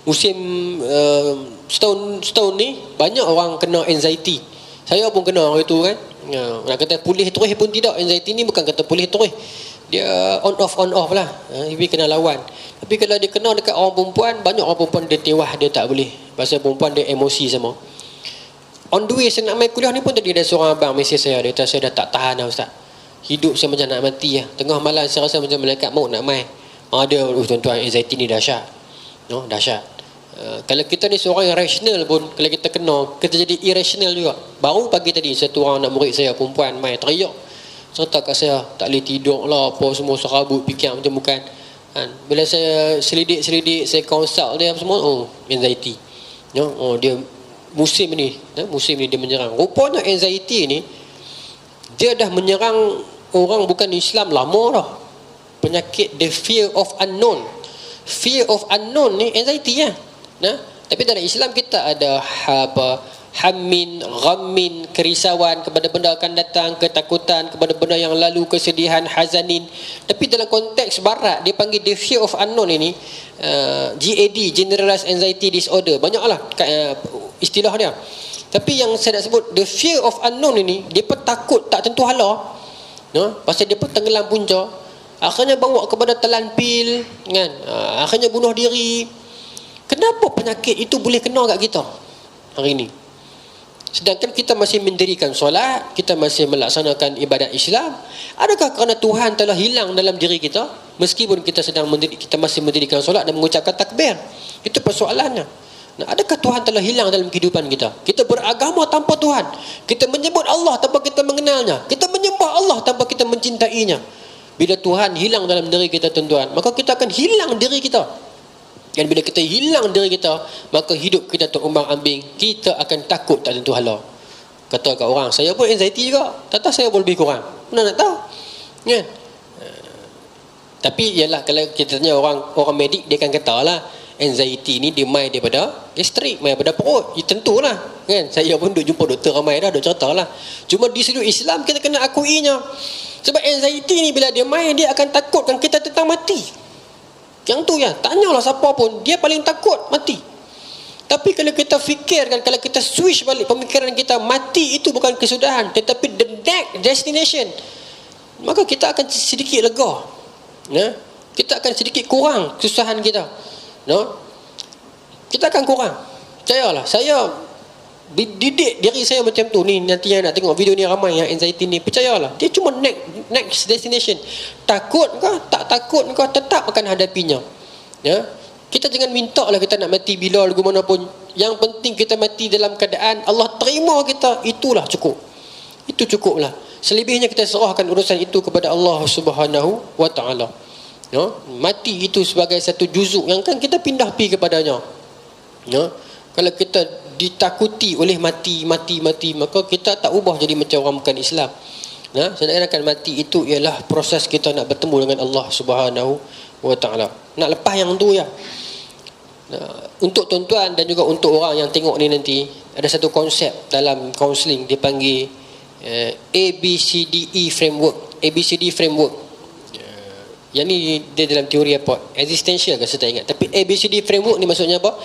musim setahun ni banyak orang kena anxiety. Saya pun kena hari tu kan. Nak kata pulih terus pun tidak. Anxiety ni bukan kata pulih terus, dia on off lah. Dia kena lawan. Tapi kalau dia kena dekat orang perempuan, banyak orang perempuan dia tewah, dia tak boleh. Pasal perempuan dia emosi sama. On the way saya nak main kuliah ni pun tadi ada seorang abang mesej saya. Dia kata saya dah tak tahan dah ustaz. Hidup saya macam nak mati lah. Tengah malam saya rasa macam malaikat maut nak main. Dia tuan-tuan, anxiety ni dahsyat. Dahsyat. Kalau kita ni seorang yang rasional pun, kalau kita kena, kita jadi irrational juga. Baru pagi tadi satu orang anak murid saya perempuan main teriak serta kat saya, tak boleh tidur lah, apa semua serabut, fikir macam bukan kan. Bila saya selidik, saya consult dia semua, anxiety. Dia musim ni dia menyerang. Rupanya anxiety ni dia dah menyerang orang bukan Islam lama dah. Penyakit the fear of unknown. Fear of unknown ni anxiety lah. Tapi dalam Islam kita ada hammin, ghammin, kerisauan kepada benda akan datang, ketakutan kepada benda yang lalu, kesedihan, hazanin. Tapi dalam konteks barat dia panggil the fear of unknown ini GAD, generalized anxiety disorder. Banyaklah istilah dia. Tapi yang saya nak sebut the fear of unknown ini, dia pun takut tak tentu hala. Pasal dia pun tenggelam punca, akhirnya bawa kepada telan pil kan, akhirnya bunuh diri. Kenapa penyakit itu boleh kena kat kita hari ini? Sedangkan kita masih mendirikan solat, kita masih melaksanakan ibadat Islam. Adakah kerana Tuhan telah hilang dalam diri kita meskipun kita kita masih mendirikan solat dan mengucapkan takbir? Itu persoalannya. Adakah Tuhan telah hilang dalam kehidupan kita? Kita beragama tanpa Tuhan. Kita menyebut Allah tanpa kita mengenalnya. Kita menyembah Allah tanpa kita mencintainya. Bila Tuhan hilang dalam diri kita tuan-tuan, maka kita akan hilang diri kita. Dan bila kita hilang diri kita, maka hidup kita terumbang-ambing. Kita akan takut tak tentu hala. Kata kat orang, saya pun anxiety juga. Tak saya pun lebih kurang. Mana nak tahu? Kan? Tapi ialah kalau kita tanya orang medik, dia akan kata lah, anxiety ni dia main daripada gastrik, main daripada perut. Tentulah kan. Saya pun duk jumpa doktor ramai dah, duk cerita lah. Cuma di sudut Islam kita kena akuinya. Sebab anxiety ni bila dia main, dia akan takutkan kita tentang mati. Yang tu ya, tanyalah siapa pun, dia paling takut mati. Tapi kalau kita fikirkan, kalau kita switch balik pemikiran kita, mati itu bukan kesudahan tetapi the next destination, maka kita akan sedikit lega. Kita akan sedikit kurang kesusahan kita. Kita akan kurang. Percayalah, saya didik diri saya macam tu. Ni nanti yang nak tengok video ni ramai yang anxiety ni, percayalah, dia cuma next destination. Takut kah, tak takut kah, tetap akan hadapinya. Kita jangan minta lah kita nak mati bila lagu mana pun. Yang penting kita mati dalam keadaan Allah terima kita, itulah cukup. Itu cukuplah. Selebihnya kita serahkan urusan itu kepada Allah Subhanahu wa taala. Mati itu sebagai satu juzuk yang kan kita pindah pi kepadanya. Kalau kita ditakuti oleh mati, maka kita tak ubah jadi macam orang bukan Islam. Sedangkan mati itu ialah proses kita nak bertemu dengan Allah Subhanahu wa taala. Nak lepas yang tu ya. Untuk tuan-tuan dan juga untuk orang yang tengok ni nanti, ada satu konsep dalam counselling dipanggil ABCDE framework. ABCD framework. Yang ni dia dalam teori apa? Existential ke saya tak ingat. Tapi ABCD framework ni maksudnya apa?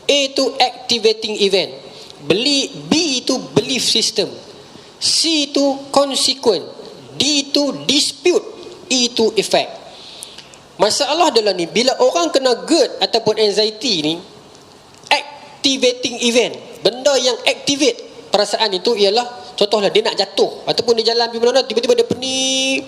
A itu activating event, B itu belief system, C itu consequent, D itu dispute, E itu effect. Masalah adalah ni, bila orang kena GERD ataupun anxiety ni, activating event, benda yang activate perasaan itu ialah, contohlah dia nak jatuh ataupun dia jalan pergi mana, tiba-tiba dia pening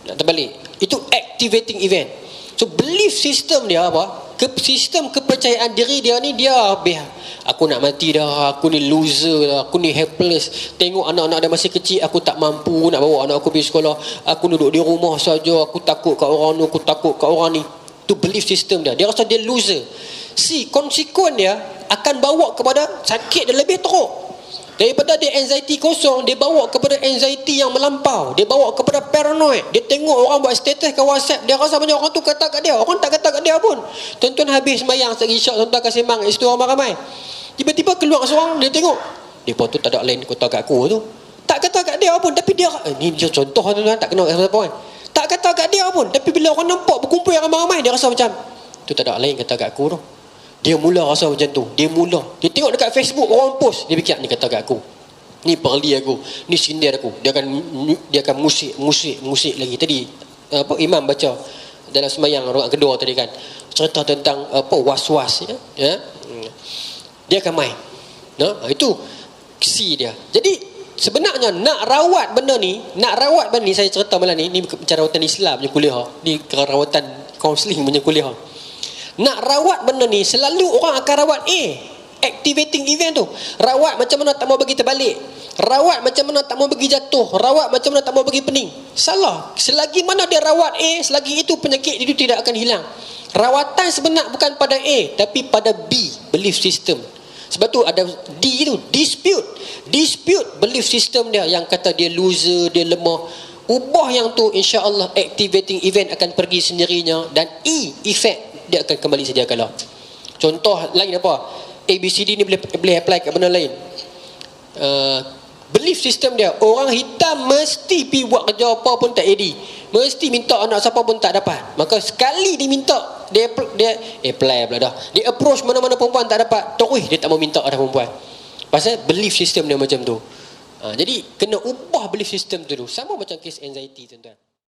nak terbalik. Itu activating event. So belief system dia apa? Sistem kepercayaan diri dia ni, dia habis, aku nak mati dah, aku ni loser dah, aku ni helpless, tengok anak-anak dia masih kecil, aku tak mampu nak bawa anak aku pergi sekolah, aku duduk di rumah saja, aku takut kat orang ni, aku takut kat orang ni. Itu belief system dia. Dia rasa dia loser. Si konsekuen dia akan bawa kepada sakit dia lebih teruk. Daripada dia anxiety kosong, dia bawa kepada anxiety yang melampau. Dia bawa kepada paranoid. Dia tengok orang buat status ke WhatsApp, dia rasa macam orang tu kata kat dia, orang tak kata kat dia pun. Tuan-tuan habis sembahyang segi syak, tuan-tuan kasih mang, isteri ramai-ramai. Tiba-tiba keluar seorang, dia tengok, dia pun tu tak ada lain kata kat aku tu. Tak kata kat dia pun, tapi dia ni dia contoh tuan-tuan, tak kenal siapa kan. Tak kata kat dia pun, tapi bila orang nampak berkumpul yang ramai-ramai, dia rasa macam tu tak ada lain kata kat aku tu. Dia mula rasa macam tu. Dia tengok dekat Facebook orang post, dia fikir ni kata kat aku, ni perli aku, ni sindir aku. Dia akan musik lagi. Tadi imam baca dalam sembahyang rakaat kedua tadi kan, cerita tentang was-was ya. Dia akan main. Itu si dia. Jadi sebenarnya nak rawat benda ni saya cerita malam ni bicara rawatan Islam punya kuliah, ni rawatan kaunseling punya kuliah. Nak rawat benda ni selalu orang akan rawat activating event tu. Rawat macam mana tak mau bagi terbalik, rawat macam mana tak mau bagi jatuh, rawat macam mana tak mau bagi pening. Salah. Selagi mana dia rawat selagi itu penyakit itu tidak akan hilang. Rawatan sebenar bukan pada tapi pada B, belief system. Sebab tu ada D tu, dispute belief system dia, yang kata dia loser, dia lemah. Ubah yang tu, insya-Allah activating event akan pergi sendirinya, dan effect dia akan kembali sedia kala. Contoh lain apa? ABCD ni boleh apply kat benda lain. Belief system dia, orang hitam mesti pi buat kerja apa pun tak jadi, mesti minta anak siapa pun tak dapat. Maka sekali diminta, dia apply pula dah, dia approach mana-mana perempuan tak dapat, terus dia tak mau minta ada perempuan. Pasal belief system dia macam tu. Jadi kena ubah belief system tu. Sama macam kes anxiety tuan-tuan.